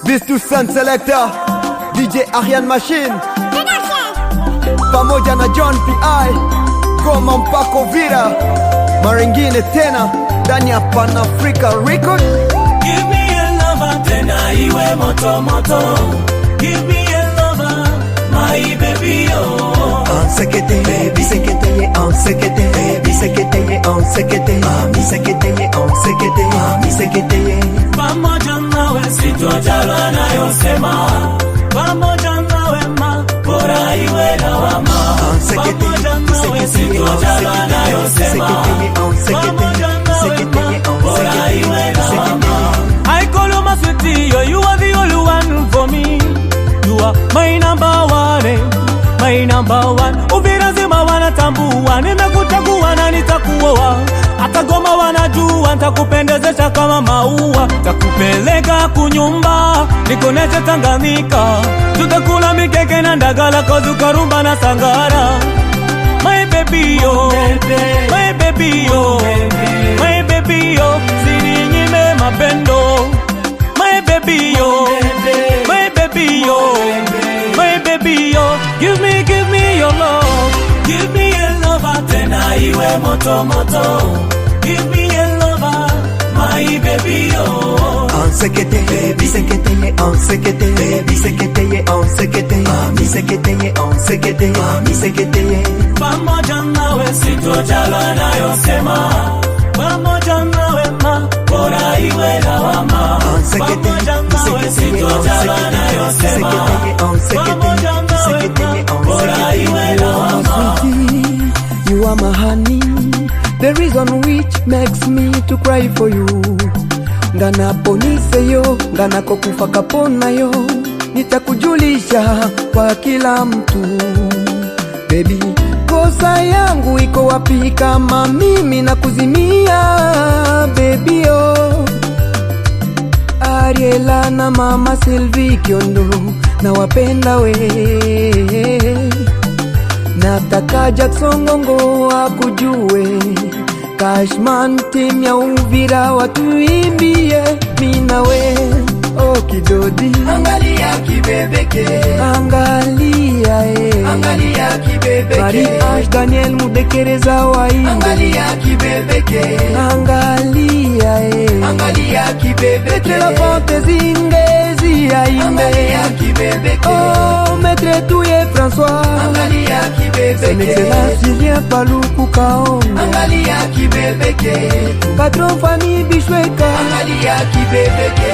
This to Sun Selector, DJ Arian Machine, pamoja na John P.I. Goma mpako Vira, maringine tena ndani ya Pan Africa Record. Give me a lover tena iwe moto moto. Give me a lover, my baby oh. On sekete, baby sekete ye on sekete, baby sekete ye on sekete, mami sekete ye on sekete, mami sekete ye. Pamoja nawe sitojalwa nayosema, pamoja nawe ma bora iwe lawama. Pamoja nawe sitojalwa nayosema, pamoja nawe ma bora iwe lawama. I call you my sweetie, you are the only one for me. You are my number one, my number one. Uvirazima wanatambua, nimekuchagua na nitakuoa. Hata Goma wanajua, nitakupendezesha kama maua. Takupeleka kunyumba, nikuoneshe Tanganyika. Tutakula mikeke na ndagala, kozuka rumba na sangara. My baby yo, my baby yo, my baby yo. Sininyime mapendo. My baby yo, my baby yo, my baby yo. Give me your love. Give me a lover tena iwe moto moto. Give me a lover, my baby yo. On sekete, baby sekete ye on sekete, baby sekete ye on sekete, mami sekete ye on sekete, mami sekete ye. Pamoja nawe sitojalwa nayosema, pamoja nawe ma bora iwe lawama. Pamoja nawe sitojalwa nayosema, pamoja nawe ma bora iwe lawama. You are my honey, the reason which makes me to cry for you. Ngana ponise yo, ngana kokufa kapona yo. Nitakujulisha kwa kila mtu. Baby, kosa yangu iko wapi kama mimi na kuzimia? Baby oh, Ariela na mama Sylvie Kiondo na wapenda we. Nataka Jackson Ngongo akujue, Cashman team ya Uvira watuimbie mina we. Oh kidodi, Angalia kibebeke, angalia angalia kibebeke, Marie-Ange Daniel Mudekereza waimbe, angalia kibebeke, angalia angalia kibebeke, la fantaisie ngezi yaimbe, angalia kibebeke, oh maître Touye François, angalia kibebeke, son excellence Julien Paluku Kaonga, angalia kibebeke, patron Fanny Bishweka, angalia kibebeke.